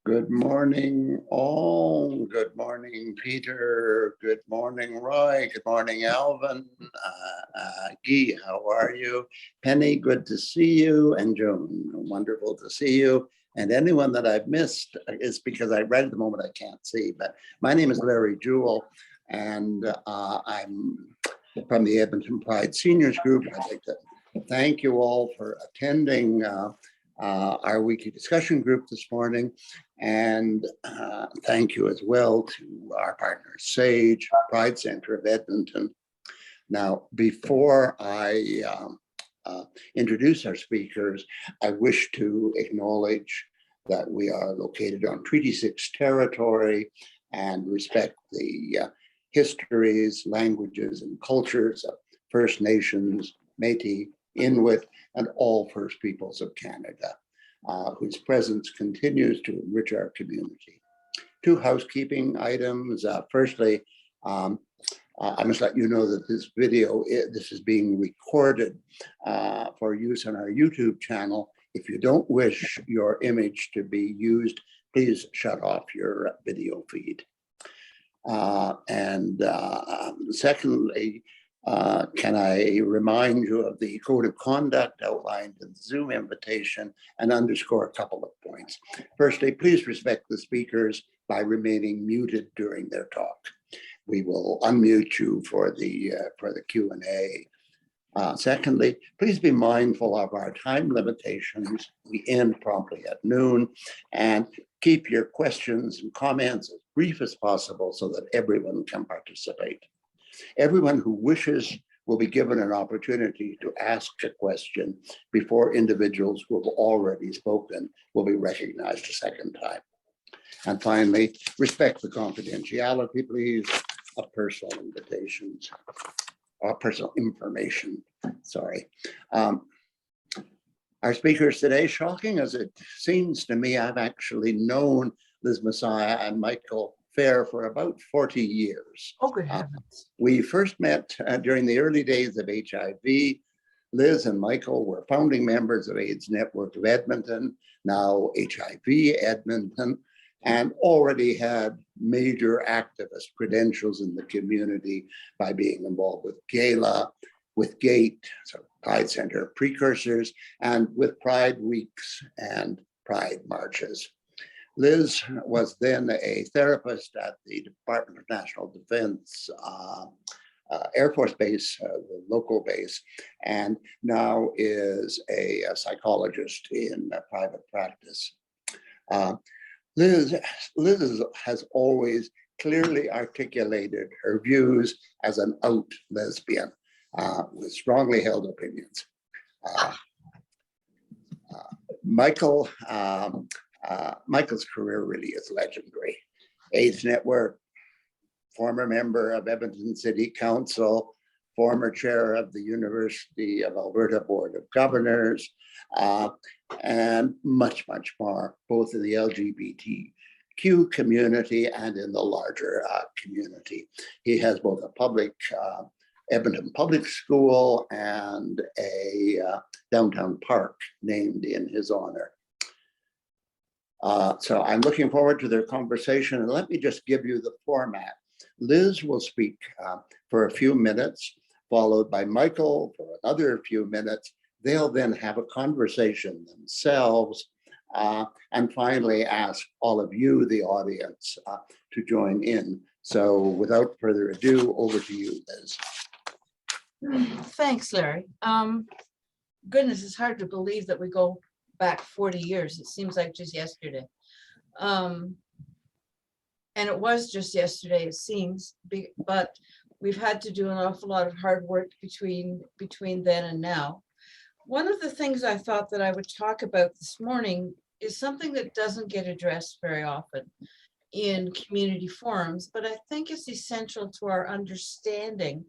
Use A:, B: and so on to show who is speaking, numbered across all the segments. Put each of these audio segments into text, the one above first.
A: Good morning, all. Good morning, Peter. Good morning, Roy. Good morning, Alvin. Guy, how are you? Penny, good to see you. And Joan, wonderful to see you. And anyone that I've missed is because right at the moment I can't see. But my name is Larry Jewell, and I'm from the Edmonton Pride Seniors Group. I'd like to thank you all for attending our weekly discussion group this morning. And thank you as well to our partner, SAGE, Pride Center of Edmonton. Now, before I introduce our speakers, I wish to acknowledge that we are located on Treaty 6 territory and respect the histories, languages, and cultures of First Nations, Métis, Inuit, and all First Peoples of Canada, whose presence continues to enrich our community. Two housekeeping items. Firstly, I must let you know that this video, this is being recorded for use on our YouTube channel. If you don't wish your image to be used, please shut off your video feed. Secondly, can I remind you of the code of conduct outlined in the Zoom invitation and underscore a couple of points. Firstly, please respect the speakers by remaining muted during their talk. We will unmute you for the Q&A. Secondly, please be mindful of our time limitations. We end promptly at noon, and keep your questions and comments as brief as possible so that everyone can participate. Everyone who wishes will be given an opportunity to ask a question before individuals who have already spoken will be recognized a second time. And finally, respect the confidentiality, please, of personal invitations, or personal information, sorry. Our speakers today, shocking as it seems to me, I've actually known Liz Massiah and Michael Phair for about 40 years.
B: Oh, good heavens.
A: We first met during the early days of HIV. Liz and Michael were founding members of AIDS Network of Edmonton, now HIV Edmonton, and already had major activist credentials in the community by being involved with GALA, with GATE, so Pride Center precursors, and with Pride Weeks and Pride Marches. Liz was then a therapist at the Department of National Defense Air Force Base, the local base, and now is a psychologist in private practice. Liz has always clearly articulated her views as an out lesbian with strongly held opinions. Michael's career really is legendary. AIDS Network, former member of Edmonton City Council, former chair of the University of Alberta Board of Governors, and much, much more, both in the LGBTQ community and in the larger community. He has both a public Edmonton Public School and a downtown park named in his honor. So I'm looking forward to their conversation, and let me just give you the format. Liz will speak for a few minutes, followed by Michael for another few minutes. They'll then have a conversation themselves, and finally ask all of you, the audience, to join in. So without further ado, over to you, Liz.
B: Thanks, Larry. Goodness, it's hard to believe that we go back 40 years. It seems like just yesterday. And it was just yesterday, it seems, but we've had to do an awful lot of hard work between then and now. One of the things I thought that I would talk about this morning is something that doesn't get addressed very often in community forums, but I think it's essential to our understanding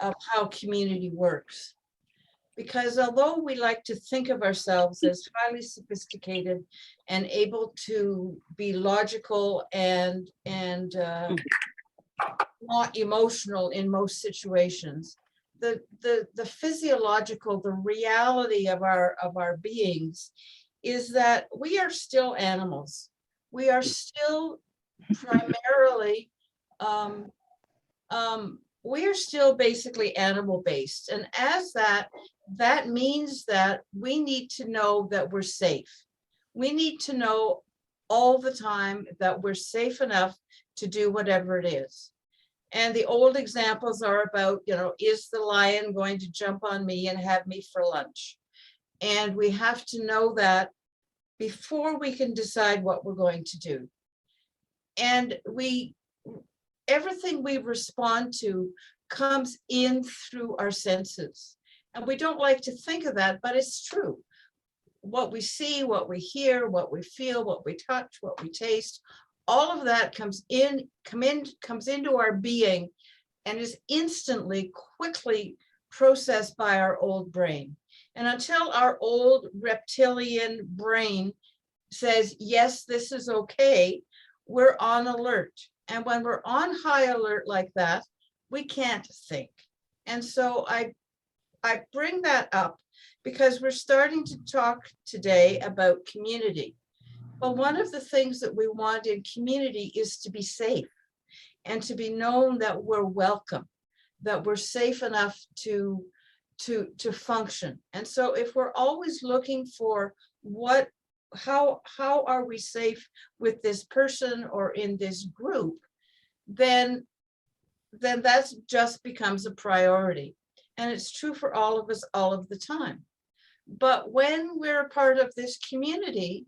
B: of how community works. Because although we like to think of ourselves as highly sophisticated and able to be logical and not emotional in most situations, the physiological, the reality of our beings is that we are still animals. we are still primarily, we are still basically animal based. And as that means that we need to know that we're safe. We need to know all the time that we're safe enough to do whatever it is. And the old examples are about, is the lion going to jump on me and have me for lunch? And we have to know that before we can decide what we're going to do. And everything we respond to comes in through our senses. And we don't like to think of that, but it's true. What we see, what we hear, what we feel, what we touch, what we taste, all of that comes into our being and is instantly, quickly processed by our old brain. And until our old reptilian brain says, yes, this is okay, we're on alert. And when we're on high alert like that, we can't think. And so I bring that up because we're starting to talk today about community. Well, one of the things that we want in community is to be safe and to be known that we're welcome, that we're safe enough to function. And so if we're always looking for how are we safe with this person or in this group, then that just becomes a priority. And it's true for all of us all of the time. But when we're a part of this community,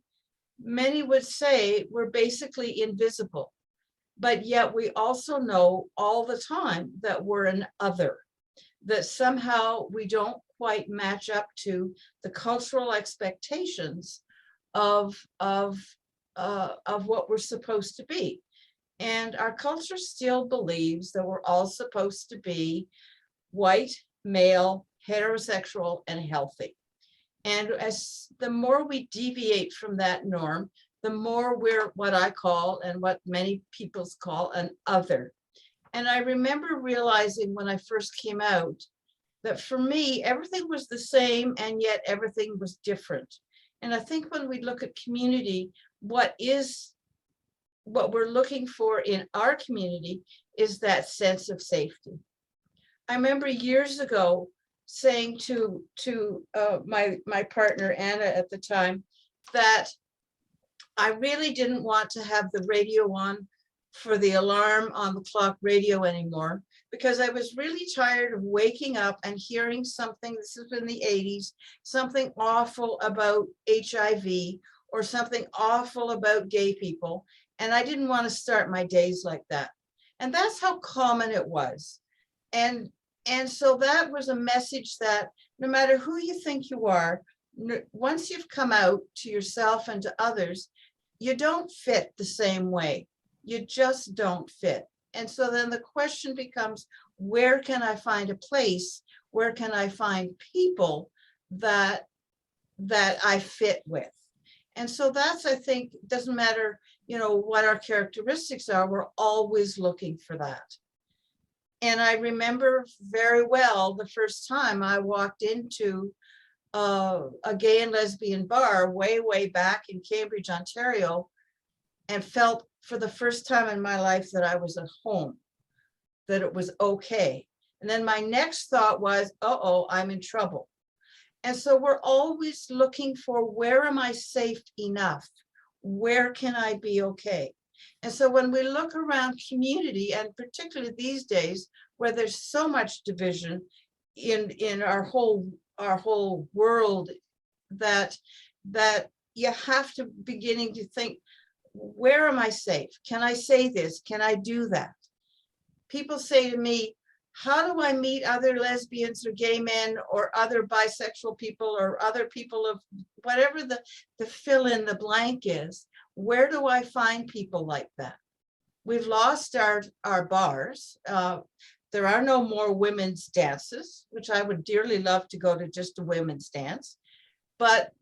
B: many would say we're basically invisible, but yet we also know all the time that we're an other, that somehow we don't quite match up to the cultural expectations of what we're supposed to be. And our culture still believes that we're all supposed to be white, male, heterosexual, and healthy. And as the more we deviate from that norm, the more we're what I call, and what many people call, an other. And I remember realizing when I first came out that for me, everything was the same and yet everything was different. And I think when we look at community, what we're looking for in our community is that sense of safety. I remember years ago saying to my partner, Anna, at the time, that I really didn't want to have the radio on for the alarm on the clock radio anymore, because I was really tired of waking up and hearing something, this is in the 80s, something awful about HIV or something awful about gay people. And I didn't want to start my days like that. And that's how common it was. And so that was a message that no matter who you think you are, once you've come out to yourself and to others, you don't fit the same way. You just don't fit. And so then the question becomes, where can I find a place? Where can I find people that I fit with? And so that's, I think, doesn't matter, what our characteristics are, we're always looking for that. And I remember very well the first time I walked into a gay and lesbian bar way back in Cambridge, Ontario, and felt for the first time in my life that I was at home, that it was okay. And then my next thought was, uh-oh, I'm in trouble. And so we're always looking for, where am I safe enough? Where can I be okay? And so when we look around community, and particularly these days where there's so much division in our whole world, that you have to beginning to think, where am I safe? Can I say this? Can I do that? People say to me, how do I meet other lesbians or gay men or other bisexual people or other people of whatever the fill in the blank is? Where do I find people like that? We've lost our bars. There are no more women's dances, which I would dearly love to go to just a women's dance, but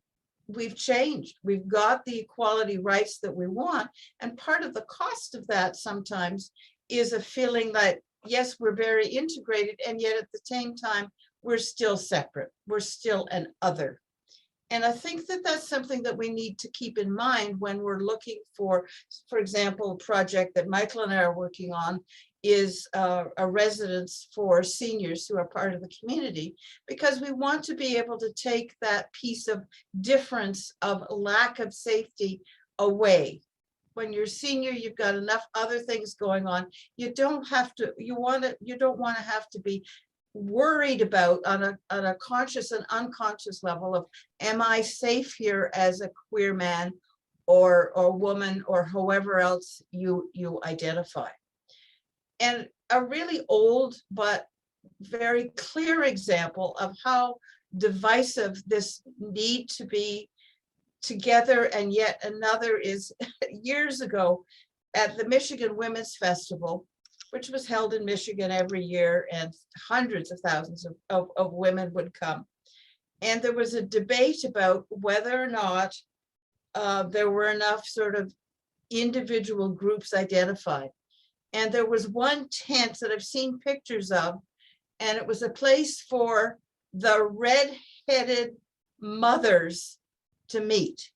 B: we've changed. We've got the equality rights that we want. And part of the cost of that sometimes is a feeling that, yes, we're very integrated, and yet at the same time, we're still separate. We're still an other. And I think that that's something that we need to keep in mind when we're looking for example, a project that Michael and I are working on is a residence for seniors who are part of the community, because we want to be able to take that piece of difference of lack of safety away. When you're senior, you've got enough other things going on. You don't have to, you don't want to have to be worried about on a conscious and unconscious level of, am I safe here as a queer man or woman or however else you identify. And a really old but very clear example of how divisive this need to be together and yet another is years ago at the Michigan Women's Festival, which was held in Michigan every year, and hundreds of thousands of women would come. And there was a debate about whether or not there were enough sort of individual groups identified. And there was one tent that I've seen pictures of, and it was a place for the red-headed mothers to meet.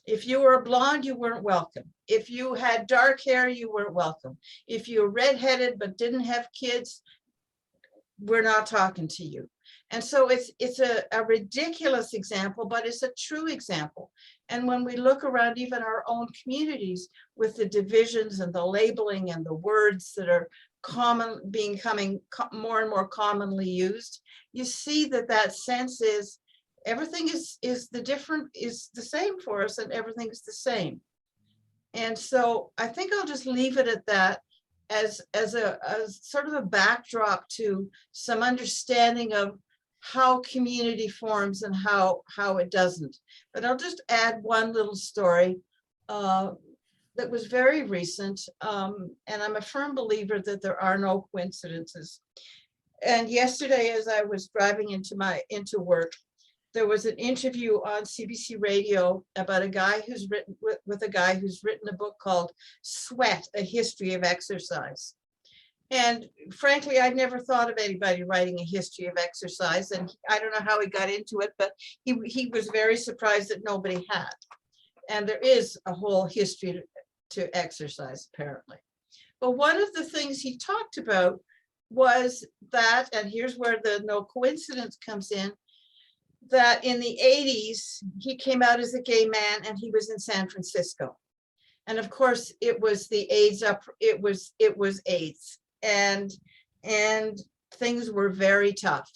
B: If you were a blonde, you weren't welcome. If you had dark hair, you weren't welcome. If you were redheaded but didn't have kids, we're not talking to you. And so it's a ridiculous example, but it's a true example. And when we look around even our own communities with the divisions and the labeling and the words that are becoming more and more commonly used, you see that that sense is everything is the same for us, and everything is the same. And so I think I'll just leave it at that as a sort of a backdrop to some understanding of how community forms and how it doesn't. But I'll just add one little story that was very recent, and I'm a firm believer that there are no coincidences. And yesterday, as I was driving into work, there was an interview on CBC Radio about a guy who's written with a guy who's written a book called Sweat, A History of Exercise. And frankly, I'd never thought of anybody writing a history of exercise. And I don't know how he got into it, but he was very surprised that nobody had. And there is a whole history to exercise, apparently. But one of the things he talked about was that, and here's where the no coincidence comes in, that in the 80s, he came out as a gay man and he was in San Francisco. And of course, it was the AIDS it was AIDS. And things were very tough.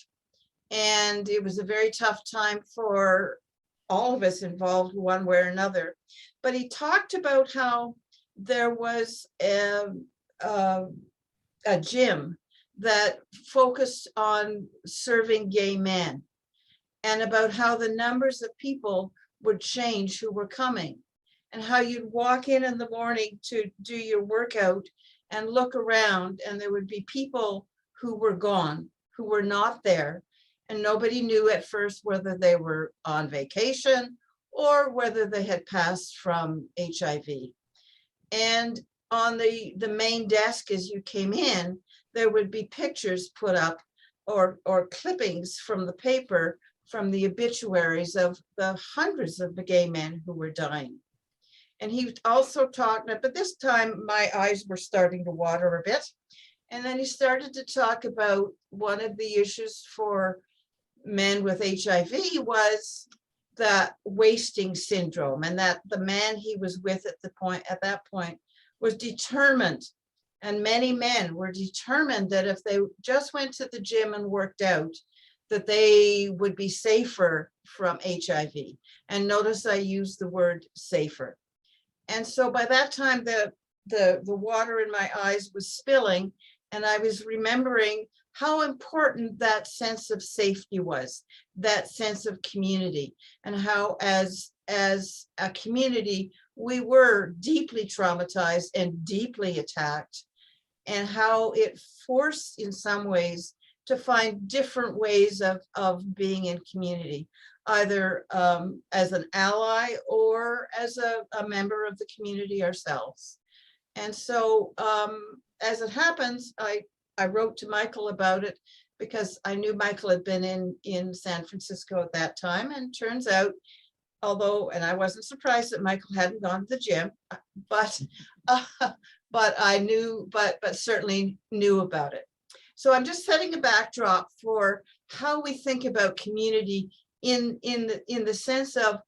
B: And it was a very tough time for all of us involved one way or another. But he talked about how there was a gym that focused on serving gay men, and about how the numbers of people would change who were coming, and how you'd walk in the morning to do your workout and look around, and there would be people who were gone, who were not there, and nobody knew at first whether they were on vacation or whether they had passed from HIV. And on the main desk as you came in, there would be pictures put up or clippings from the paper from the obituaries of the hundreds of the gay men who were dying. And he also talked, but this time my eyes were starting to water a bit. And then he started to talk about one of the issues for men with HIV was the wasting syndrome, and that the man he was with at that point was determined, and many men were determined that if they just went to the gym and worked out, that they would be safer from HIV. And notice I use the word safer. And so by that time, the water in my eyes was spilling, and I was remembering how important that sense of safety was, that sense of community, and how as a community, we were deeply traumatized and deeply attacked, and how it forced in some ways to find different ways of being in community, either as an ally or as a member of the community ourselves. And so as it happens, I wrote to Michael about it, because I knew Michael had been in San Francisco at that time, and turns out, although, and I wasn't surprised that Michael hadn't gone to the gym, but but I knew, but certainly knew about it. So I'm just setting a backdrop for how we think about community in the sense of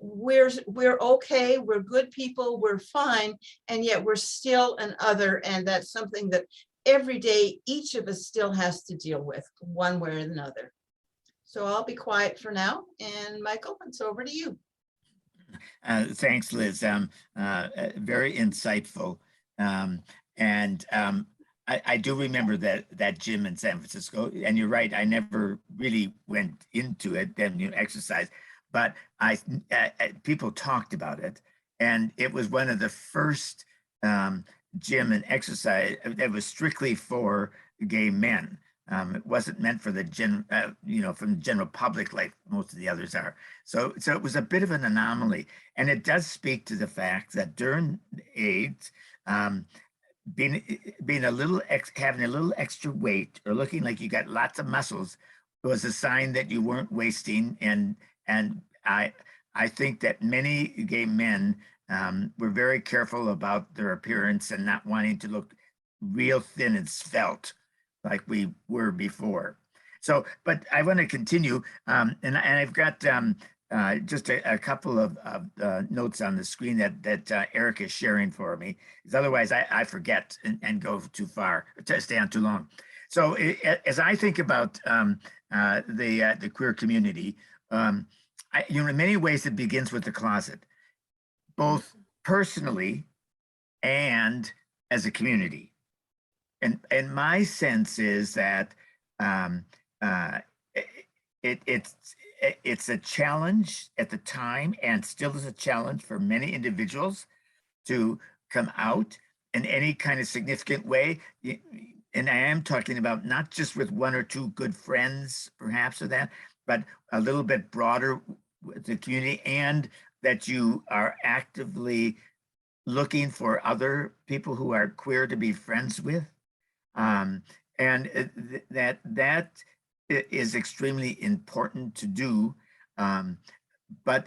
B: we're okay, we're good people, we're fine, and yet we're still an other, and that's something that every day each of us still has to deal with one way or another. So I'll be quiet for now, and Michael, it's over to you.
C: Thanks, Liz. Very insightful. I do remember that gym in San Francisco, and you're right. I never really went into it and exercise, but people talked about it, and it was one of the first gym and exercise that was strictly for gay men. It wasn't meant for the from the general public like most of the others are. So it was a bit of an anomaly, and it does speak to the fact that during AIDS, being a little having a little extra weight or looking like you got lots of muscles was a sign that you weren't wasting. And I think that many gay men were very careful about their appearance and not wanting to look real thin and svelte like we were before. So, but I want to continue, and I've got just a couple of notes on the screen that Eric is sharing for me, because otherwise I forget and go too far, to stay on too long. So as I think about the queer community, in many ways it begins with the closet, both personally and as a community. And my sense is that it's a challenge at the time, and still is a challenge for many individuals to come out in any kind of significant way. And I am talking about not just with one or two good friends, perhaps, or that, but a little bit broader with the community, and that you are actively looking for other people who are queer to be friends with. And that is extremely important to do. But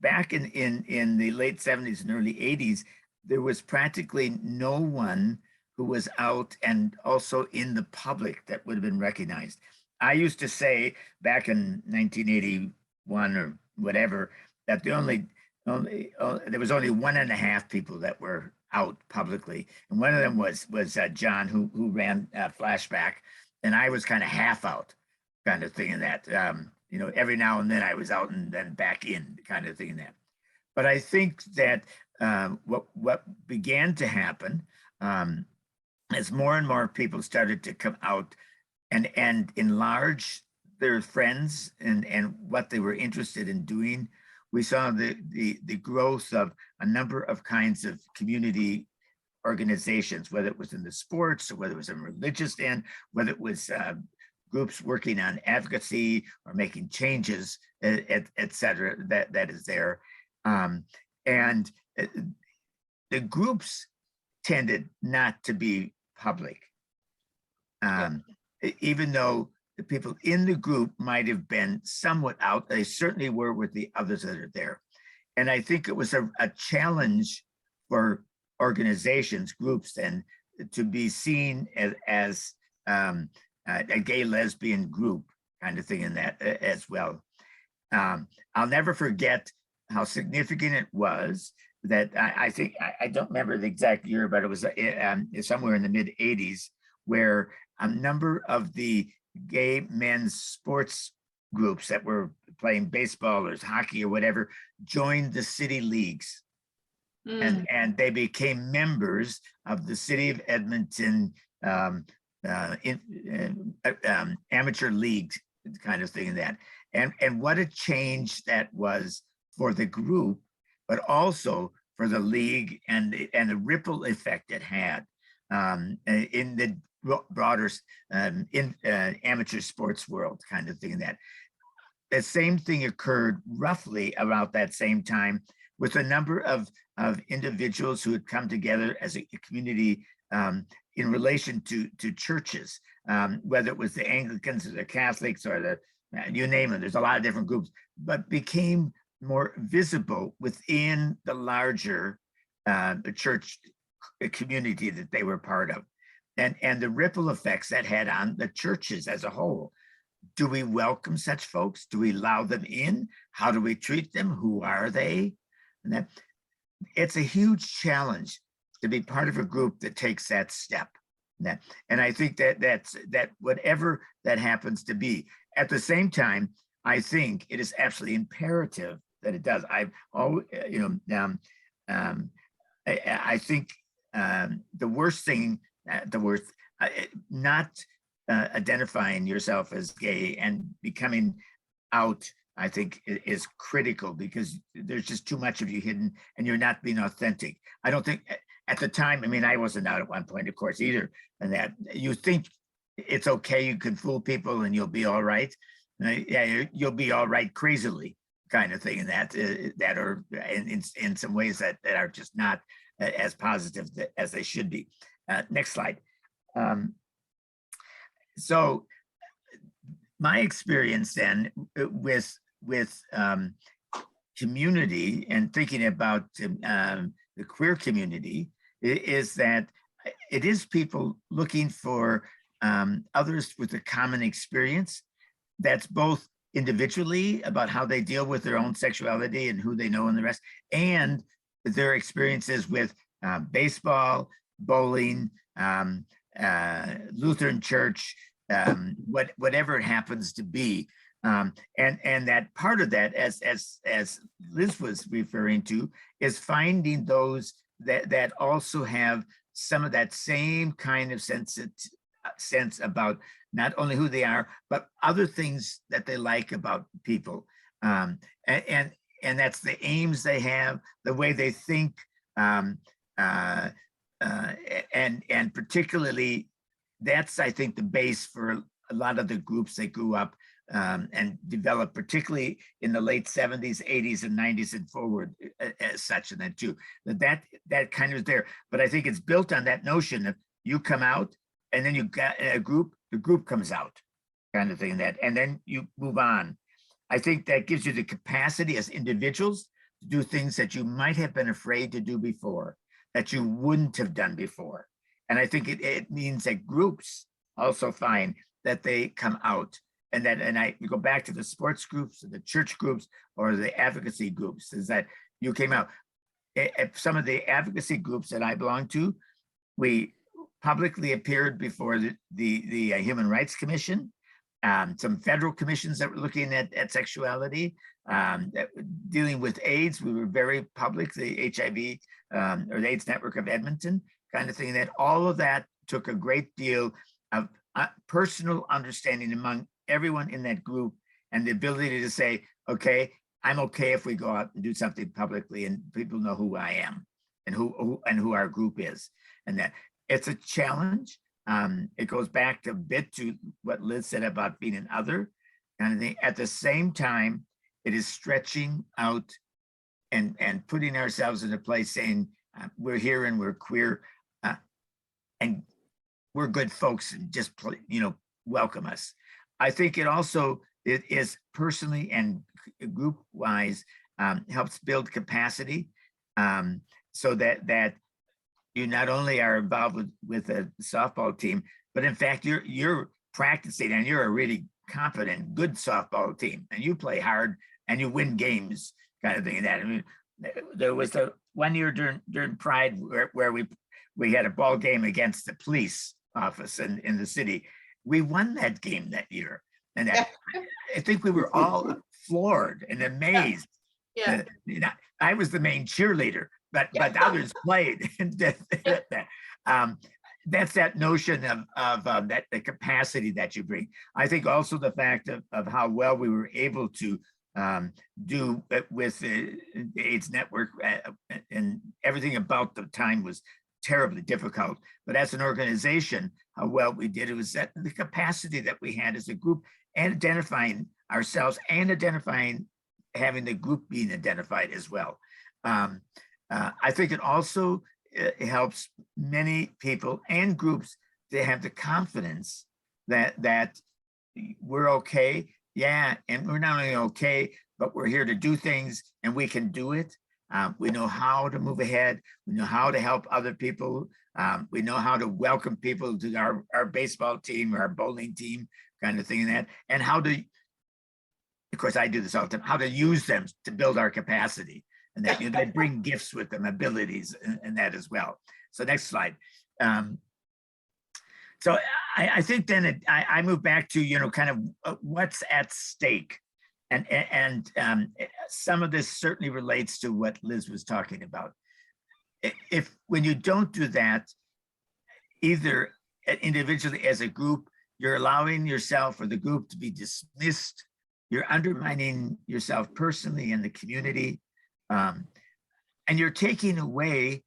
C: back in the late 70s and early 80s, there was practically no one who was out and also in the public that would have been recognized. I used to say back in 1981 or whatever, that there was only 1.5 people that were out publicly, and one of them was John, who ran Flashback, and I was kind of half out, kind of thing in that. Every now and then I was out and then back in, kind of thing in that. But I think that what began to happen as more and more people started to come out and enlarge their friends and what they were interested in doing, we saw the growth of a number of kinds of community organizations, whether it was in the sports or whether it was in religious end, whether it was groups working on advocacy or making changes, et cetera, that is there. And the groups tended not to be public, even though the people in the group might have been somewhat out, they certainly were with the others that are there. And I think it was a challenge for organizations, groups then, to be seen as a gay lesbian group, kind of thing in that as well. I'll never forget how significant it was that I think, I don't remember the exact year, but it was somewhere in the mid 80s, where a number of the gay men's sports groups that were playing baseball or hockey or whatever joined the city leagues. And they became members of the City of Edmonton amateur leagues, kind of thing in that. And what a change that was for the group, but also for the league, and the ripple effect it had in the broader amateur sports world, kind of thing in that. The same thing occurred roughly about that same time with a number of individuals who had come together as a community in relation to churches, whether it was the Anglicans or the Catholics or the, you name it, there's a lot of different groups, but became more visible within the larger church community that they were part of. And the ripple effects that had on the churches as a whole. Do we welcome such folks? Do we allow them in? How do we treat them? Who are they? And that it's a huge challenge to be part of a group that takes that step. And I think that whatever that happens to be, at the same time, I think it is absolutely imperative that it does. I've always, I think the worst thing, not identifying yourself as gay and becoming out, I think is critical, because there's just too much of you hidden and you're not being authentic. I don't think at the time, I mean, I wasn't out at one point, of course, either. And that you think it's okay, you can fool people and you'll be all right. Yeah, you'll be all right crazily kind of thing. And that are in some ways that are just not as positive as they should be. Next slide. So my experience then with community and thinking about the queer community is that it is people looking for others with a common experience that's both individually about how they deal with their own sexuality and who they know and the rest, and their experiences with baseball, bowling, Lutheran church, whatever it happens to be. And that part of that, as Liz was referring to, is finding those that also have some of that same kind of sense about not only who they are, but other things that they like about people. And that's the aims they have, the way they think, and particularly that's, I think, the base for a lot of the groups that grew up and developed, particularly in the late 70s, 80s, and 90s and forward as such, and that too. That kind of is there. But I think it's built on that notion of you come out and then you got a group, the group comes out kind of thing, and then you move on. I think that gives you the capacity as individuals to do things that you might have been afraid to do before, that you wouldn't have done before. And I think it means that groups also find that they come out, and I go back to the sports groups, or the church groups, or the advocacy groups, is that you came out. At some of the advocacy groups that I belong to, we publicly appeared before the Human Rights Commission, some federal commissions that were looking at sexuality, dealing with AIDS. We were very public, the HIV or the AIDS Network of Edmonton kind of thing. That all of that took a great deal of personal understanding among everyone in that group, and the ability to say, okay, I'm okay if we go out and do something publicly and people know who I am and who our group is. And that it's a challenge. It goes back a bit to what Liz said about being an other kind of thing. At the same time, it is stretching out and putting ourselves in a place saying, we're here and we're queer and we're good folks, and just, welcome us. I think it also, it is personally and group wise, helps build capacity, so that you not only are involved with a softball team, but in fact, you're practicing and you're a really competent, good softball team, and you play hard and you win games kind of thing. And that, I mean, there was the one year during Pride where we had a ball game against the police office in the city. We won that game that year. And I think we were all floored and amazed.
B: Yeah.
C: I was the main cheerleader, but others played. That's that notion of that the capacity that you bring. I think also the fact of how well we were able to do with the AIDS Network, and everything about the time was terribly difficult. But as an organization, how well we did, it was that the capacity that we had as a group, and identifying ourselves and identifying having the group being identified as well. I think it also it helps many people and groups to have the confidence that we're okay. Yeah, and we're not only okay, but we're here to do things and we can do it. We know how to move ahead. We know how to help other people. We know how to welcome people to our baseball team or our bowling team, kind of thing, and how to, of course, I do this all the time, how to use them to build our capacity, and that they bring gifts with them, abilities, and that as well. So next slide. So I think then I move back to, kind of what's at stake. And some of this certainly relates to what Liz was talking about. When you don't do that, either individually as a group, you're allowing yourself or the group to be dismissed, you're undermining yourself personally in the community, and you're taking away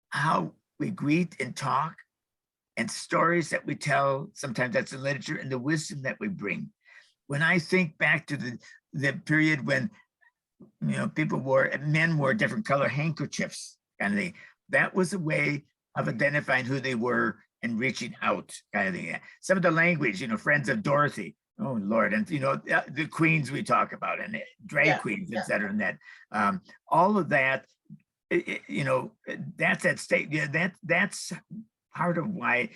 C: how we greet and talk and stories that we tell, sometimes that's in literature, and the wisdom that we bring. When I think back to the period when men wore different color handkerchiefs, kind of thing, that was a way of identifying who they were and reaching out, kind of thing. Some of the language, friends of Dorothy, oh Lord, and the queens we talk about, and drag queens, et cetera, and that all of that, that's at stake. Yeah, that's part of why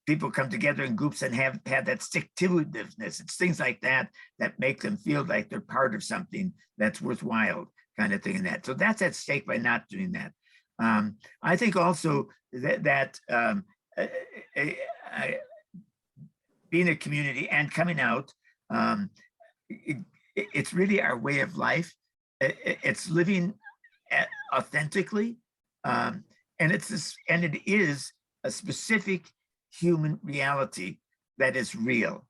C: people come together in groups and have that stick-to-itiveness. It's things like that that make them feel like they're part of something that's worthwhile, kind of thing. And that, so that's at stake by not doing that. I think also that being a community and coming out, it's really our way of life. It's living authentically, and it is a specific human reality that is real.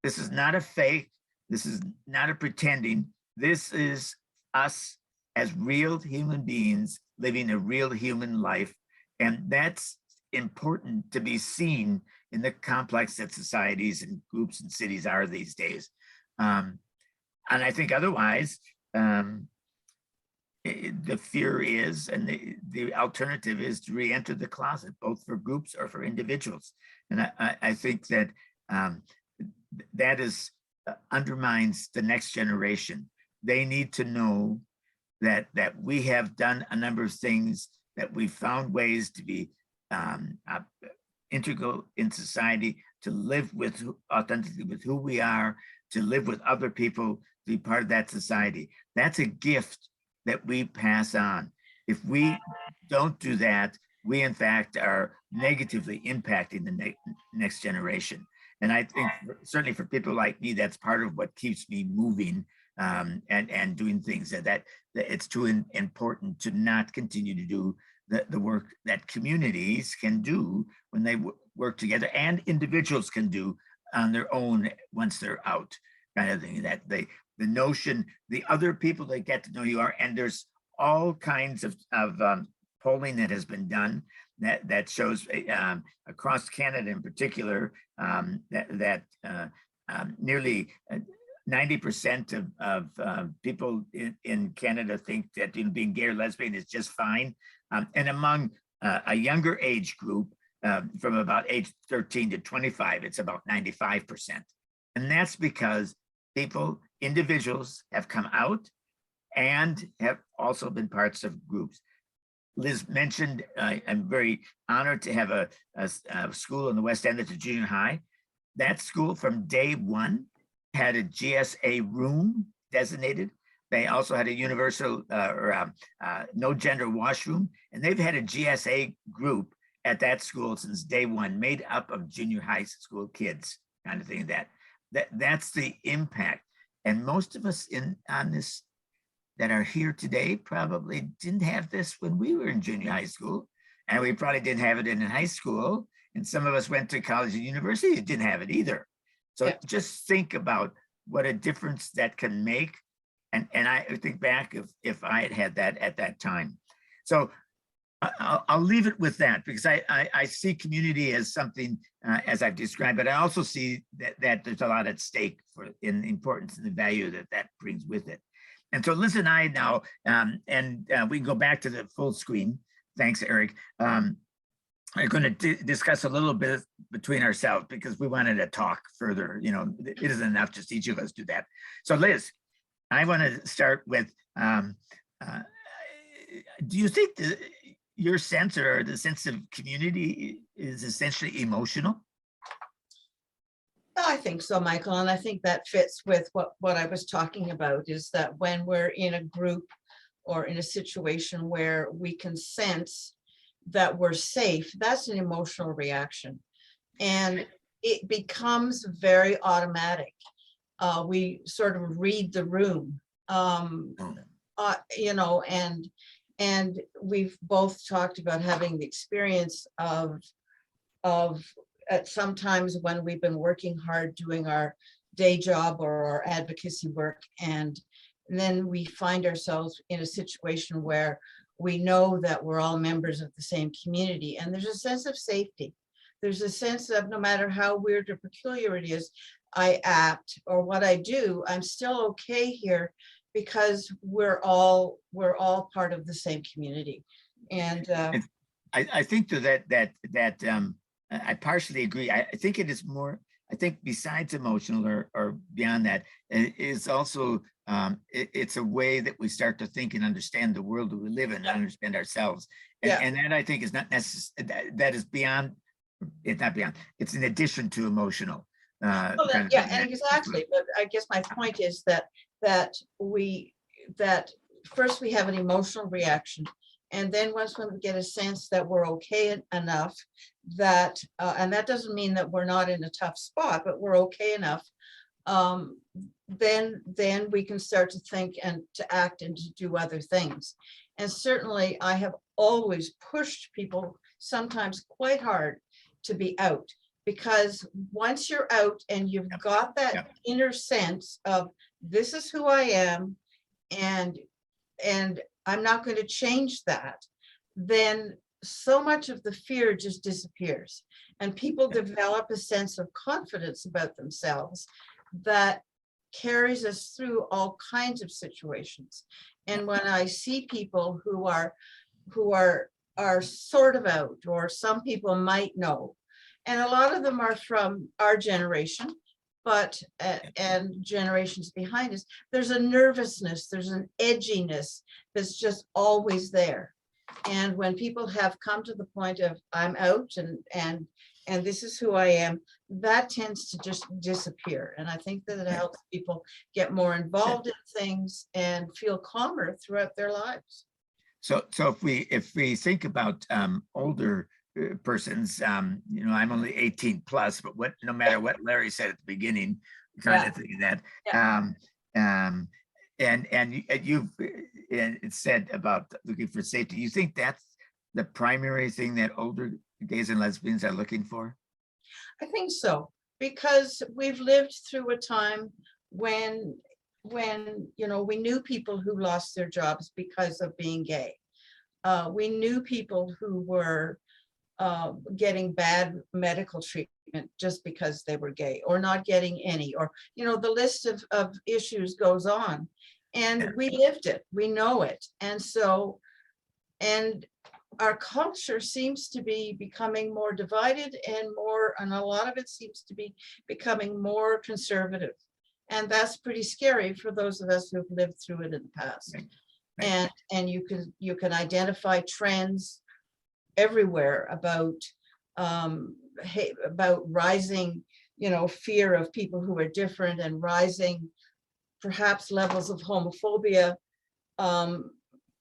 C: This is not a fake. This is not a pretending. This is us as real human beings living a real human life. And that's important to be seen in the complex that societies and groups and cities are these days. And I think otherwise, the fear is, and the alternative is to re-enter the closet, both for groups or for individuals. And I think that that undermines the next generation. They need to know that we have done a number of things, that we've found ways to be integral in society, to live authentically with who we are, to live with other people, to be part of that society. That's a gift that we pass on. If we don't do that, we in fact are negatively impacting the next generation. And I think certainly for people like me, that's part of what keeps me moving and doing things that it's too important to not continue to do the work that communities can do when they work together, and individuals can do on their own once they're out, kind of thing. That the notion, the other people that get to know you are, and there's all kinds of polling that has been done that shows across Canada in particular that nearly 90% of people in Canada think that being gay or lesbian is just fine. And among a younger age group, from about age 13 to 25, it's about 95%. And that's because individuals have come out and have also been parts of groups. Liz mentioned, I'm very honored to have a school in the West End that's a junior high. That school from day one had a GSA room designated. They also had a universal no gender washroom, and they've had a GSA group at that school since day one, made up of junior high school kids, kind of thing. That's the impact. And most of us on this that are here today probably didn't have this when we were in junior high school, and we probably didn't have it in high school. And some of us went to college and university and didn't have it either. So just think about what a difference that can make. And I think back if I had had that at that time. So I'll leave it with that, because I see community as something, as I've described, but I also see that there's a lot at stake in the importance and the value that brings with it. And so Liz and I now, we can go back to the full screen. Thanks, Eric. I'm going to discuss a little bit between ourselves because we wanted to talk further. You know, it isn't enough just each of us do that. So Liz, I want to start with, do you think your sense or the sense of community is essentially emotional?
B: I think so, Michael, and I think that fits with what I was talking about, is that when we're in a group or in a situation where we can sense that we're safe, that's an emotional reaction. And it becomes very automatic. We sort of read the room, you know, and we've both talked about having the experience of at sometimes when we've been working hard doing our day job or our advocacy work, and then we find ourselves in a situation where we know that we're all members of the same community, and there's a sense of safety. There's a sense of no matter how weird or peculiar it is I act or what I do, I'm still okay here because we're all part of the same community. And
C: I think that I partially agree. I think it is more, I think besides emotional or beyond that, it is also, it's a way that we start to think and understand the world that we live in, and understand ourselves. And that I think is not necessary, that is beyond, it's not beyond, it's in addition to emotional.
B: and exactly. But I guess my point is that first we have an emotional reaction. And then once we get a sense that we're okay enough, that, and that doesn't mean that we're not in a tough spot, but we're okay enough, then we can start to think and to act and to do other things. And certainly I have always pushed people, sometimes quite hard, to be out, because once you're out and you've got that inner sense of this is who I am, and I'm not going to change that, then so much of the fear just disappears, and people develop a sense of confidence about themselves that carries us through all kinds of situations. And when I see people who are sort of out, or some people might know, and a lot of them are from our generation, but and generations behind us, there's a nervousness, there's an edginess that's just always there. And when people have come to the point of I'm out and this is who I am, that tends to just disappear. And I think that it helps people get more involved in things and feel calmer throughout their lives.
C: So if we think about older persons, you know, I'm only 18 plus, but no matter what Larry said at the beginning, kind of thinking that, and you've said about looking for safety. You think that's the primary thing that older gays and lesbians are looking for?
B: I think so, because we've lived through a time when you know, we knew people who lost their jobs because of being gay. We knew people who were getting bad medical treatment just because they were gay, or not getting any, or, you know, the list of issues goes on, and we lived it, we know it. And so, and our culture seems to be becoming more divided and a lot of it seems to be becoming more conservative. And that's pretty scary for those of us who've lived through it in the past. Right. And you can identify trends everywhere about rising, you know, fear of people who are different, and rising perhaps levels of homophobia.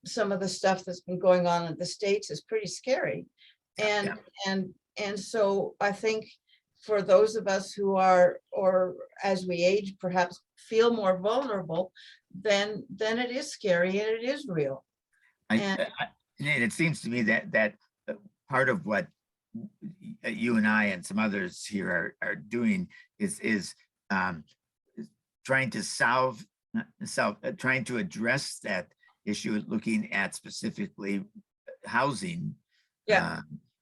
B: Some of the stuff that's been going on in the States is pretty scary. And so I think for those of us who are, or as we age, perhaps feel more vulnerable, then it is scary and it is real.
C: And it seems to me that part of what you and I and some others here are doing is trying to trying to address that issue, looking at specifically housing, a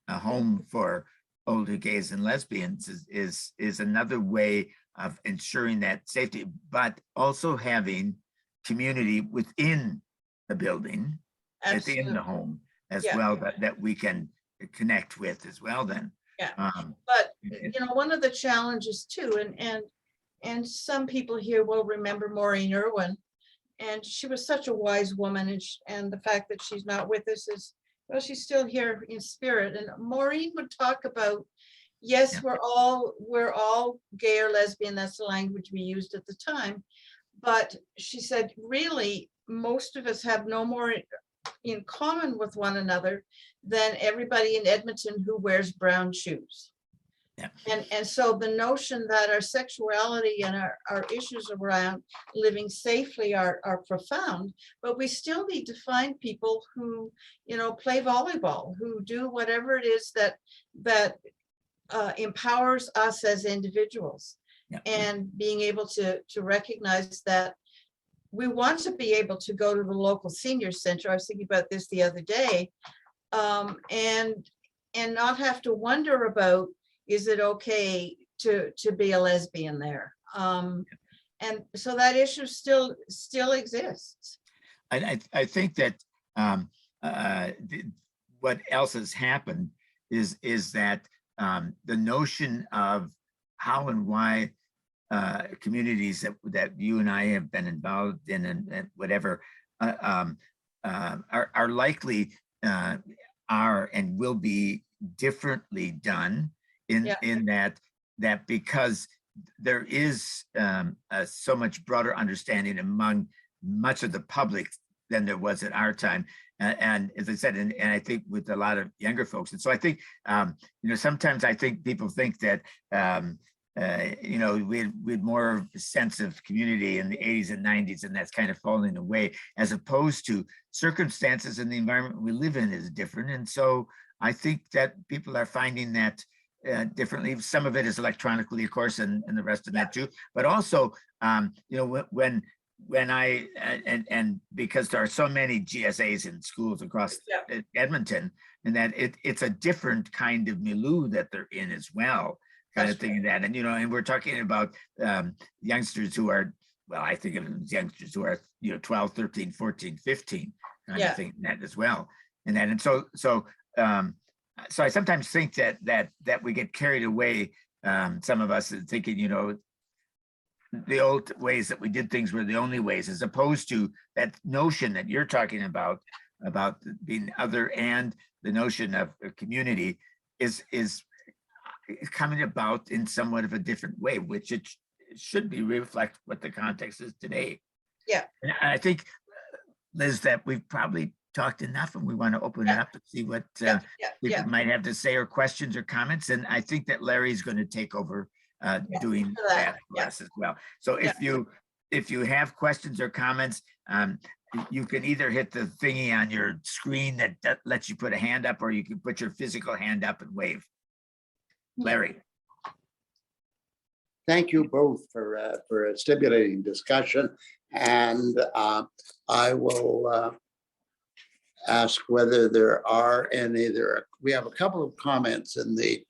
C: home for older gays and lesbians is another way of ensuring that safety, but also having community within the building, within the home, as
B: Yeah.
C: well that we can connect with as well then.
B: Yeah.
C: Um,
B: But,
C: it-
B: one of the challenges too, and some people here will remember Maureen Irwin, and she was such a wise woman, and the fact that she's not with us is, well, she's still here in spirit. And Maureen would talk about, yes,
C: Yeah.
B: we're all gay or lesbian. That's the language we used at the time. But she said, really, most of us have no more in common with one another than everybody in Edmonton who wears brown shoes.
C: Yeah.
B: And so the notion that our sexuality and our issues around living safely are profound, but we still need to find people who, play volleyball, who do whatever it is that empowers us as individuals.
C: Yeah.
B: And being able to recognize that we want to be able to go to the local senior center. I was thinking about this the other day, and not have to wonder about, is it okay to be a lesbian there? And so that issue still exists.
C: I think that what else has happened is that the notion of how and why communities that you and I have been involved in and whatever are likely are and will be differently done in that because there is so much broader understanding among much of the public than there was at our time. And as I said, and I think with a lot of younger folks. And so I think, sometimes I think people think that, we had more sense of community in the 80s and 90s, and that's kind of falling away, as opposed to circumstances and the environment we live in is different. And so I think that people are finding that differently. Some of it is electronically, of course, and the rest of that too. But also, when I, and because there are so many GSAs in schools across Edmonton, and that it's a different kind of milieu that they're in as well, kind of thing. That, and and we're talking about youngsters who are, well, I think of youngsters who are 12, 13, 14, 15, kind of thing, that as well. And so I sometimes think that we get carried away, some of us, thinking the old ways that we did things were the only ways, as opposed to that notion that you're talking about being other, and the notion of a community is coming about in somewhat of a different way, which it should be reflect what the context is today.
B: Yeah.
C: And I think, Liz, that we've probably talked enough, and we want to open it up to see what people might have to say, or questions or comments. And I think that Larry's going to take over doing that for us as well. So if you have questions or comments, you can either hit the thingy on your screen that lets you put a hand up, or you can put your physical hand up and wave. Larry.
A: Thank you both for a stimulating discussion, and I will ask whether there are any. We have a couple of comments in the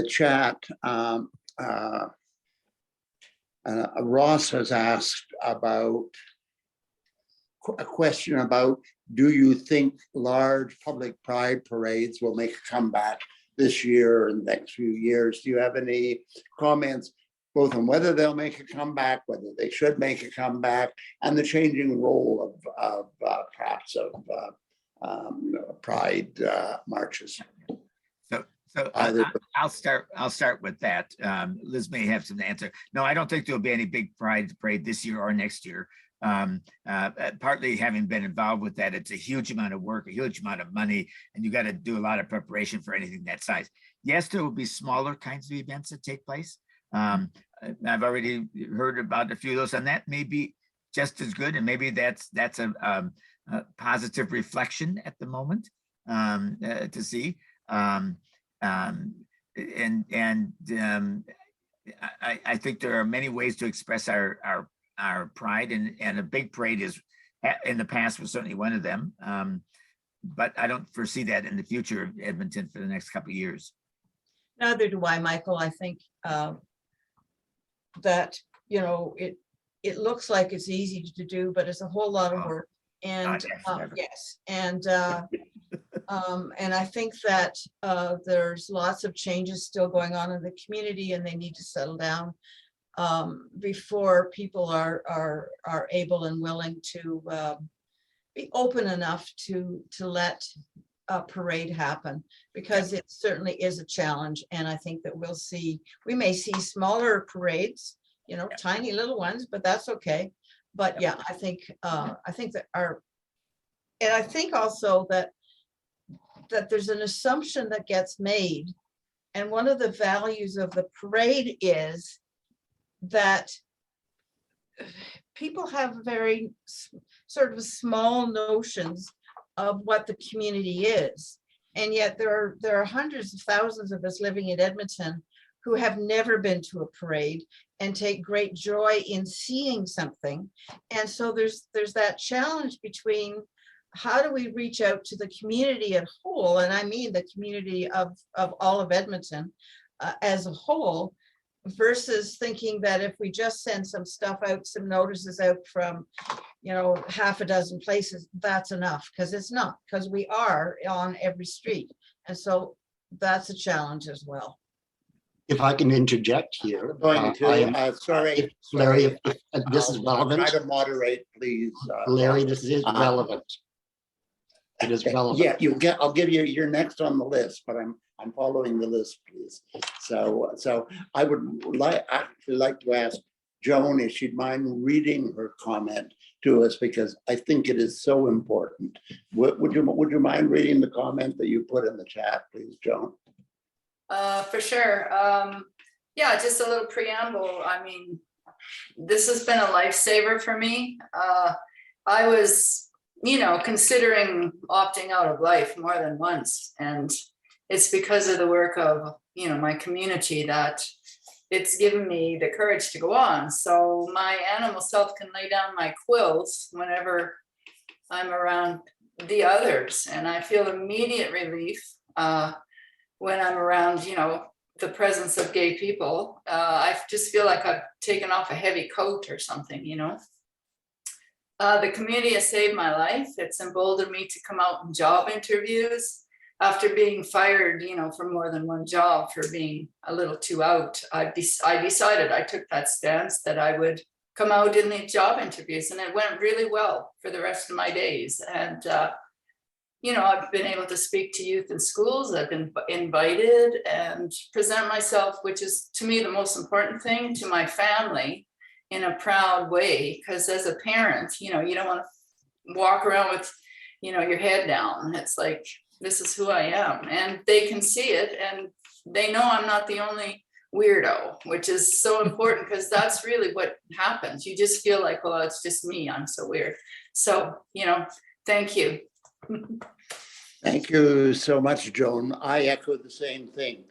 A: chat. Ross has asked about a question about, do you think large public pride parades will make a comeback this year and the next few years? Do you have any comments both on whether they'll make a comeback, whether they should make a comeback, and the changing role of perhaps of pride marches?
C: So I'll start with that. Liz may have some answer. No, I don't think there'll be any big pride parade this year or next year. Partly having been involved with that, it's a huge amount of work, a huge amount of money, and you got to do a lot of preparation for anything that size. Yes, there will be smaller kinds of events that take place. I've already heard about a few of those, and that may be just as good, and maybe that's a positive reflection at the moment to see. I think there are many ways to express our pride, and a big parade is, in the past, was certainly one of them. But I don't foresee that in the future of Edmonton for the next couple of years.
B: Neither do I, Michael. I think that it looks like it's easy to do, but it's a whole lot of work. And yes, and And I think that there's lots of changes still going on in the community, and they need to settle down before people are able and willing to be open enough to let a parade happen, because it certainly is a challenge. And I think that we may see smaller parades, you know, tiny little ones, but that's okay. But yeah, I think that and I think also that there's an assumption that gets made. And one of the values of the parade is that people have very sort of small notions of what the community is. And yet there are hundreds of thousands of us living in Edmonton who have never been to a parade and take great joy in seeing something. And so there's that challenge between how do we reach out to the community at whole, and I mean the community of all of Edmonton as a whole, versus thinking that if we just send some stuff out, some notices out from, you know, half a dozen places, that's enough, because it's not, because we are on every street. And so that's a challenge as well.
D: If I can interject here.
A: Going to, sorry,
D: Larry, if this is
A: I'll
D: relevant.
A: try to moderate, please.
D: Larry, this is relevant. It is relevant.
A: Yeah, I'll give you, you're next on the list, but I'm following the list, please. So I would actually like to ask Joan if she'd mind reading her comment to us, because I think it is so important. Would you mind reading the comment that you put in the chat, please, Joan?
E: For sure. Yeah, just a little preamble. I mean, this has been a lifesaver for me. I was, you know, considering opting out of life more than once, and it's because of the work of, you know, my community that it's given me the courage to go on. So my animal self can lay down my quills whenever I'm around the others, and I feel immediate relief when I'm around, you know, the presence of gay people. I just feel like I've taken off a heavy coat or something, you know. The community has saved my life. It's emboldened me to come out in job interviews. After being fired, you know, for more than one job for being a little too out, I decided, I took that stance that I would come out in the job interviews, and it went really well for the rest of my days. And, you know, I've been able to speak to youth in schools. I've been invited and present myself, which is to me the most important thing, to my family in a proud way. Because as a parent, you know, you don't want to walk around with, you know, your head down. It's like, this is who I am, and they can see it, and they know I'm not the only weirdo, which is so important, because that's really what happens. You just feel like, well, it's just me, I'm so weird. So, you know, thank you.
A: Thank you so much, Joan. I echo the same thing.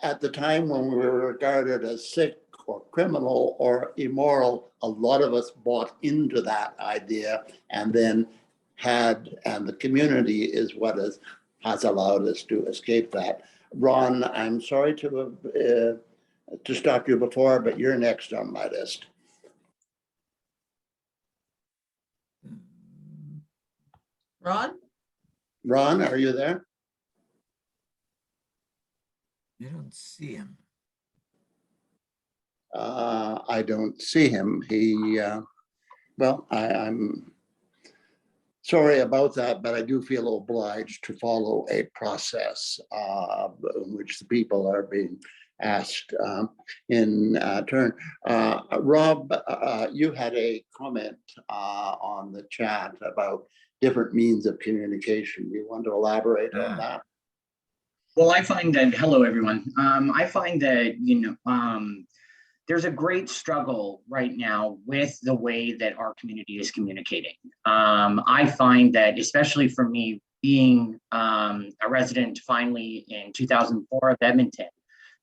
A: At the time when we were regarded as sick or criminal or immoral, a lot of us bought into that idea, and then and the community is what has allowed us to escape that. Ron, I'm sorry to stop you before, but you're next on my list. Ron, are you there?
C: You don't see him.
A: I don't see him. Well, I'm sorry about that, but I do feel obliged to follow a process in which the people are being asked in turn. Rob, you had a comment on the chat about different means of communication. You want to elaborate on that?
F: Well, I find that, hello, everyone. I find that, you know, there's a great struggle right now with the way that our community is communicating. I find that, especially for me, being a resident finally in 2004 of Edmonton,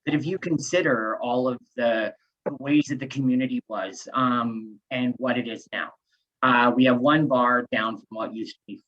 F: that if you consider all of the ways that the community was and what it is now, we have one bar down from what used to be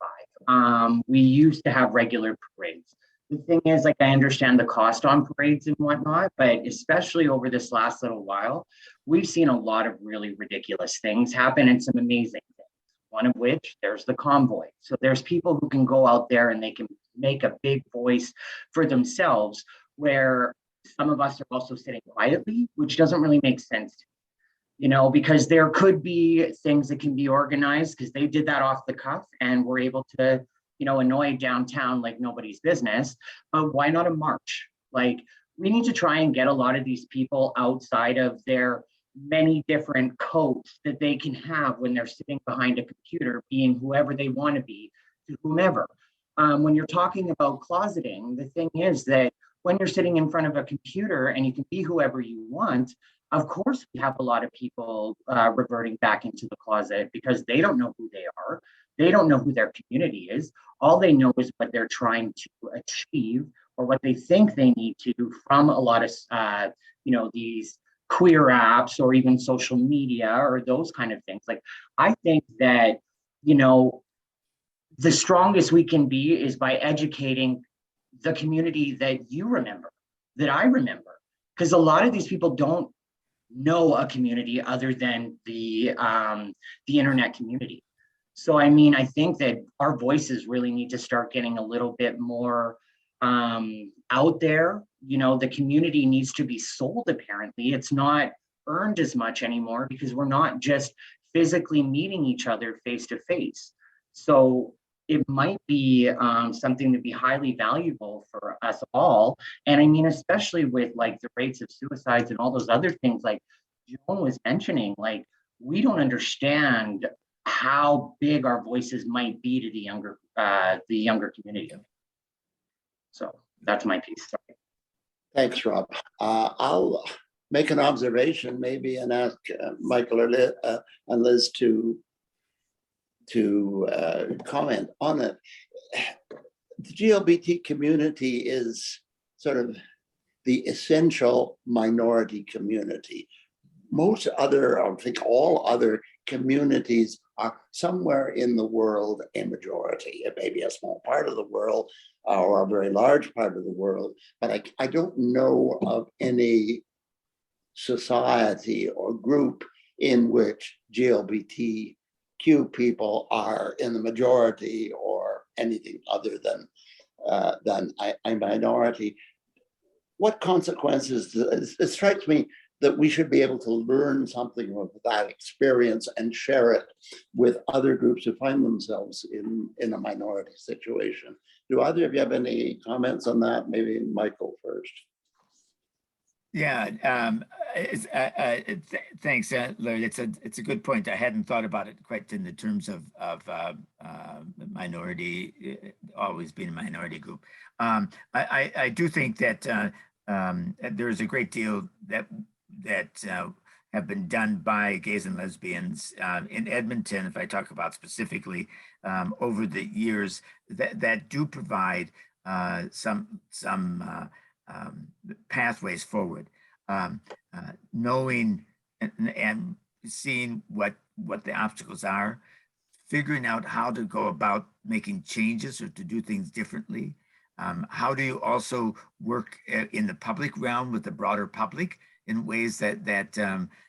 F: 5. We used to have regular parades. The thing is, like, I understand the cost on parades and whatnot, but especially over this last little while, we've seen a lot of really ridiculous things happen and some amazing things. One of which, there's the convoy. So there's people who can go out there and they can make a big voice for themselves, where some of us are also sitting quietly, which doesn't really make sense to me, you know, because there could be things that can be organized, because they did that off the cuff and were able to, you know, annoy downtown like nobody's business. But why not a march? Like, we need to try and get a lot of these people outside of their many different coats that they can have when they're sitting behind a computer, being whoever they want to be to whomever. When you're talking about closeting, the thing is that when you're sitting in front of a computer and you can be whoever you want, of course, we have a lot of people reverting back into the closet because they don't know who they are. They don't know who their community is. All they know is what they're trying to achieve or what they think they need to from a lot of, you know, these queer apps or even social media or those kind of things. Like, I think that, you know, the strongest we can be is by educating the community that you remember, that I remember, because a lot of these people don't know a community other than the internet community. So, I mean, I think that our voices really need to start getting a little bit more out there. You know, the community needs to be sold. Apparently, it's not earned as much anymore because we're not just physically meeting each other face to face. So it might be something to be highly valuable for us all. And I mean, especially with like the rates of suicides and all those other things, like Joan was mentioning, like, we don't understand how big our voices might be to the younger community. So that's my piece. Sorry.
A: Thanks, Rob. I'll make an observation maybe and ask Michael or and Liz to comment on it. The GLBT community is sort of the essential minority community. Most other, I think all other communities are somewhere in the world a majority. It may be a small part of the world or a very large part of the world, but I don't know of any society or group in which GLBTQ people are in the majority or anything other than a minority. What consequences? It strikes me that we should be able to learn something of that experience and share it with other groups who find themselves in a minority situation. Do either of you have any comments on that? Maybe Michael first.
C: Yeah, thanks, Larry. It's a good point. I hadn't thought about it quite in the terms of minority, always being a minority group. I do think that there is a great deal that have been done by gays and lesbians in Edmonton, if I talk about specifically, over the years that do provide some pathways forward, knowing and seeing what the obstacles are, figuring out how to go about making changes or to do things differently. How do you also work in the public realm with the broader public in ways that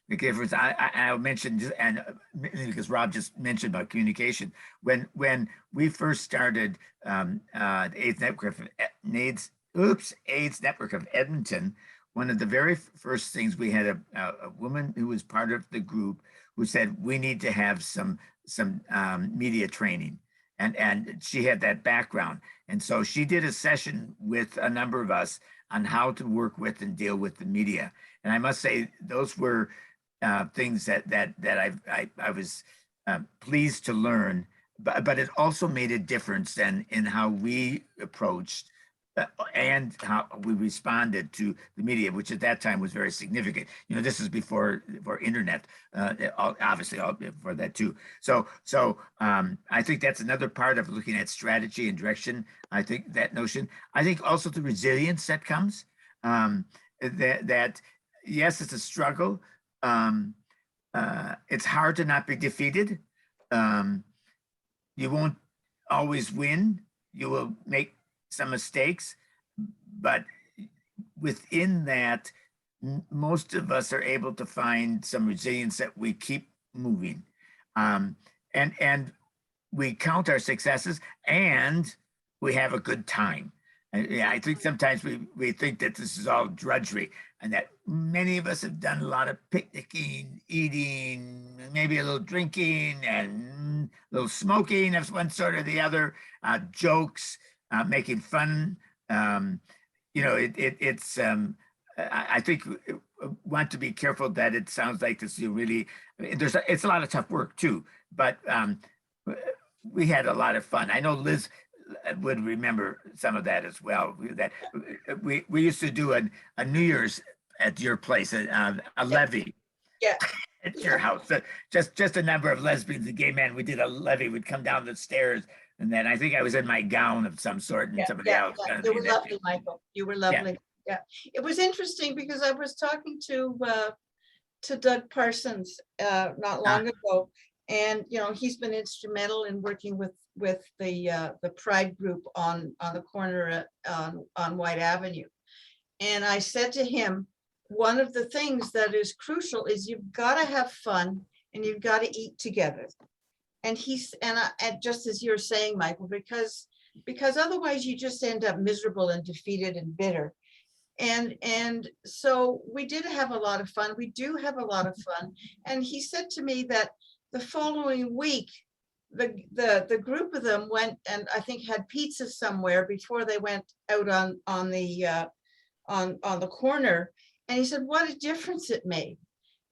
C: make a difference? I'll mention, and because Rob just mentioned about communication, when we first started the AIDS Network of Edmonton, one of the very first things, we had a woman who was part of the group who said, we need to have some media training. And she had that background. And so she did a session with a number of us on how to work with and deal with the media. And I must say, those were things that I was pleased to learn, but it also made a difference in how we approached and how we responded to the media, which at that time was very significant. You know, this is before internet, obviously before that too. So I think that's another part of looking at strategy and direction. I think that notion. I think also the resilience that comes, that yes, it's a struggle. It's hard to not be defeated. You won't always win. You will make some mistakes, but within that, most of us are able to find some resilience that we keep moving, and we count our successes, and we have a good time. And yeah, I think sometimes we think that this is all drudgery, and that many of us have done a lot of picnicking, eating, maybe a little drinking, and a little smoking of one sort or the other, jokes, making fun. You know, I think we want to be careful that it sounds like this. You really, it's a lot of tough work too, but we had a lot of fun. I know Liz would remember some of that as well. That we used to do a New Year's at your place, a levee.
B: Yeah.
C: At your house. Just a number of lesbians and gay men. We did a levee. We'd come down the stairs, and then I think I was in my gown of some sort, and somebody else.
B: You were lovely, Michael. You were lovely. Yeah. It was interesting because I was talking to Doug Parsons not long ago, and you know, he's been instrumental in working with the Pride group on the corner on White Avenue. And I said to him, one of the things that is crucial is you've got to have fun and you've got to eat together. And just as you're saying, Michael, because otherwise you just end up miserable and defeated and bitter. And so we did have a lot of fun. We do have a lot of fun. And he said to me that the following week, the group of them went and I think had pizza somewhere before they went out on the corner. And he said, what a difference it made.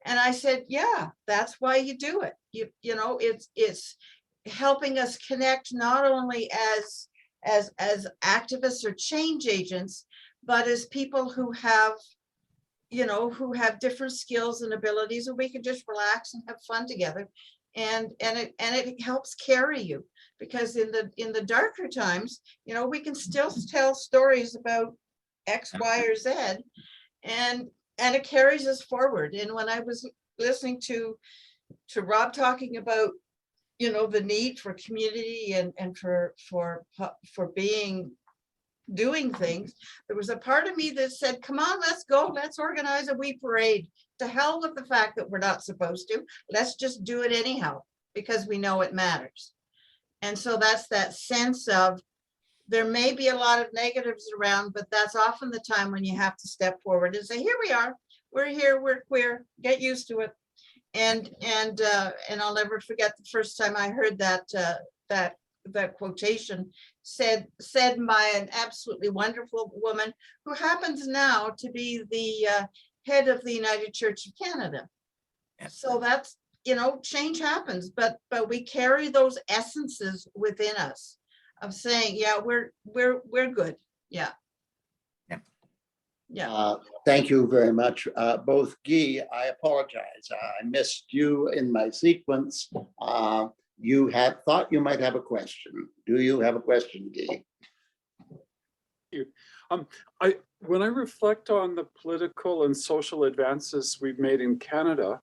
B: And I said, yeah, that's why you do it. You know, it's helping us connect not only as activists or change agents, but as people who have, you know, who have different skills and abilities, and we can just relax and have fun together. And it helps carry you, because in the darker times, you know, we can still tell stories about X, Y, or Z, and it carries us forward. And when I was listening to Rob talking about, you know, the need for community and for doing things, there was a part of me that said, come on, let's go, let's organize a wee parade. To hell with the fact that we're not supposed to. Let's just do it anyhow, because we know it matters. And so that's that sense of, there may be a lot of negatives around, but that's often the time when you have to step forward and say, here we are, we're here, we're queer, get used to it. And I'll never forget the first time I heard that quotation said by an absolutely wonderful woman who happens now to be the head of the United Church of Canada. So that's, you know, change happens, but we carry those essences within us of saying, yeah, we're good. Yeah. Yeah.
A: Thank you very much, both. Guy, I apologize. I missed you in my sequence. You had thought you might have a question. Do you have a question, Guy?
G: When I reflect on the political and social advances we've made in Canada,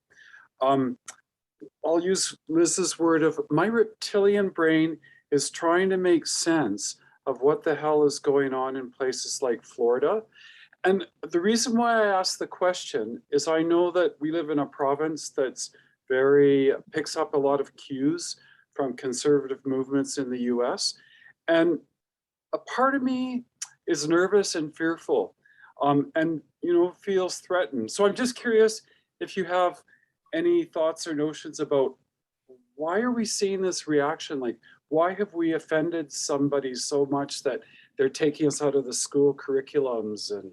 G: I'll use Liz's word of, my reptilian brain is trying to make sense of what the hell is going on in places like Florida. And the reason why I ask the question is I know that we live in a province that's picks up a lot of cues from conservative movements in the US. And a part of me is nervous and fearful, and, you know, feels threatened. So I'm just curious if you have any thoughts or notions about why are we seeing this reaction? Like, why have we offended somebody so much that they're taking us out of the school curriculums and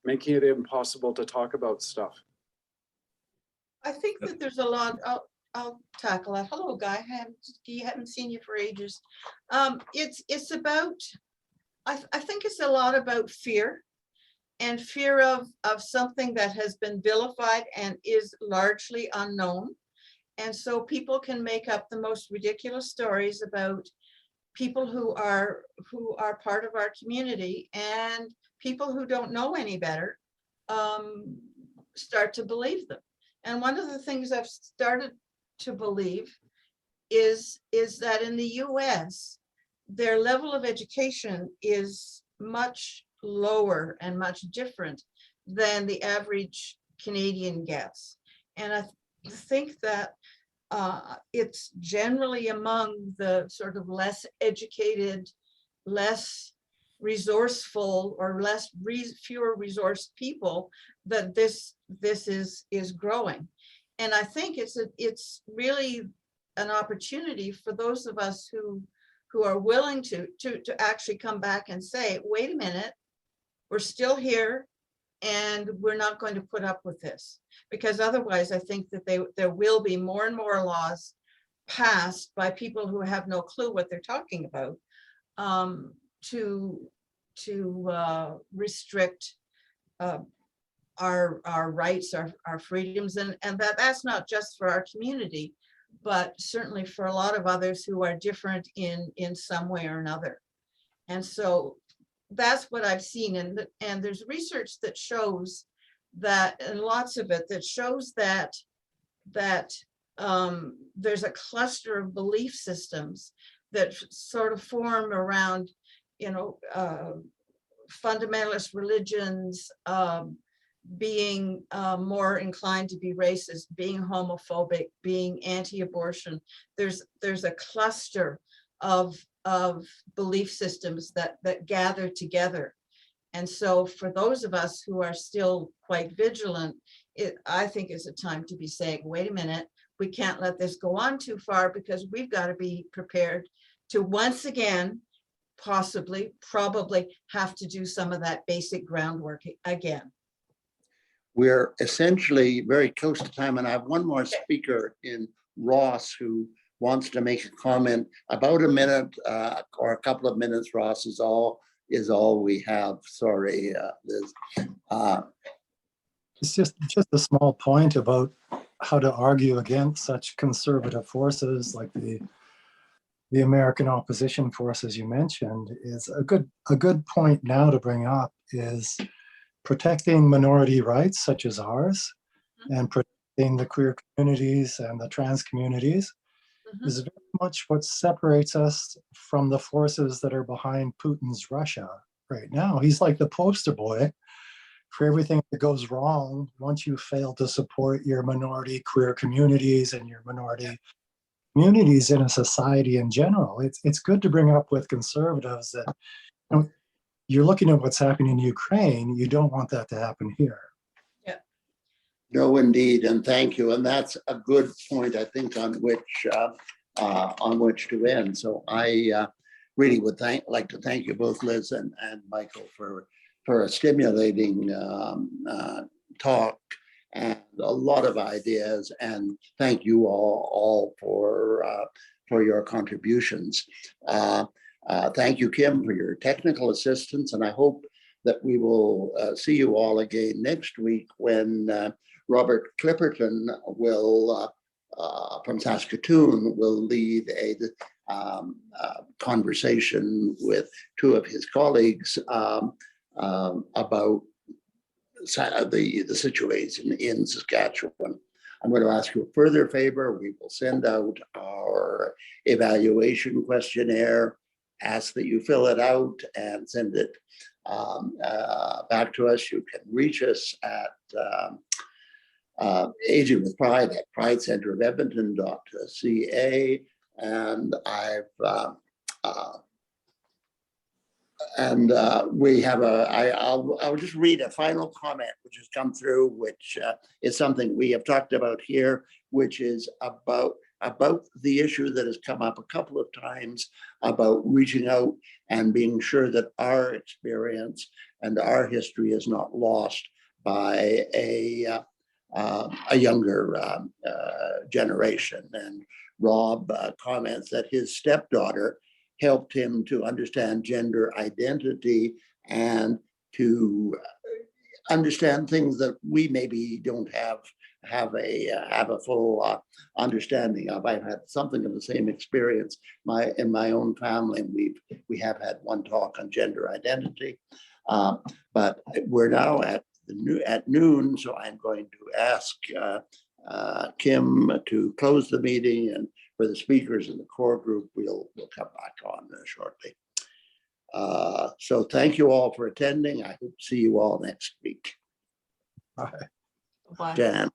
G: making it impossible to talk about stuff?
B: I think that there's a lot. I'll tackle that. Hello, Guy. Haven't seen you for ages. It's about, I think it's a lot about fear, and fear of something that has been vilified and is largely unknown. And so people can make up the most ridiculous stories about people who are part of our community, and people who don't know any better start to believe them. And one of the things I've started to believe is that in the US, their level of education is much lower and much different than the average Canadian gets. And I think that it's generally among the sort of less educated less resourceful or fewer resourced people, that this is growing. And I think it's really an opportunity for those of us who are willing to actually come back and say, wait a minute, we're still here and we're not going to put up with this. Because otherwise I think that there will be more and more laws passed by people who have no clue what they're talking about, to restrict our rights, our freedoms, and that's not just for our community, but certainly for a lot of others who are different in some way or another. And so that's what I've seen, and there's research that shows that, and lots of it that shows that there's a cluster of belief systems that sort of form around, fundamentalist religions, being more inclined to be racist, being homophobic, being anti-abortion. There's a cluster of belief systems that gather together. And so for those of us who are still quite vigilant, I think it's a time to be saying, wait a minute, we can't let this go on too far, because we've got to be prepared to once again, probably have to do some of that basic groundwork again.
A: We're essentially very close to time, and I have one more speaker in Ross who wants to make a comment. About a minute or a couple of minutes, Ross, is all we have. Sorry, Liz.
H: It's just a small point about how to argue against such conservative forces like the American opposition forces you mentioned. Is a good point now to bring up is protecting minority rights such as ours, and protecting the queer communities and the trans communities is very much what separates us from the forces that are behind Putin's Russia right now. He's like the poster boy for everything that goes wrong once you fail to support your minority queer communities and your minority communities in a society in general. It's good to bring up with conservatives that, you're looking at what's happening in Ukraine. You don't want that to happen here.
B: Yeah.
A: No, indeed, and thank you. And that's a good point, I think, on which to end. So I really would like to thank you both, Liz and Michael, for a stimulating talk and a lot of ideas. And thank you all for your contributions. Thank you, Kim, for your technical assistance, and I hope that we will see you all again next week when Robert Clipperton will, from Saskatoon, will lead a conversation with two of his colleagues about the situation in Saskatchewan. I'm going to ask you a further favor. We will send out our evaluation questionnaire, ask that you fill it out and send it back to us. You can reach us at Aging with Pride at pridecenterofedmonton.ca. And we have I'll just read a final comment which has come through, which is something we have talked about here, which is about the issue that has come up a couple of times about reaching out and being sure that our experience and our history is not lost by a younger generation. And Rob comments that his stepdaughter helped him to understand gender identity and to understand things that we maybe don't have a full understanding of. I've had something of the same experience in my own family. We have had one talk on gender identity, but we're now at noon, so I'm going to ask Kim to close the meeting, and for the speakers in the core group, we'll come back on shortly. So thank you all for attending. I hope to see you all next week.
H: Bye.
B: Bye.
A: Jan.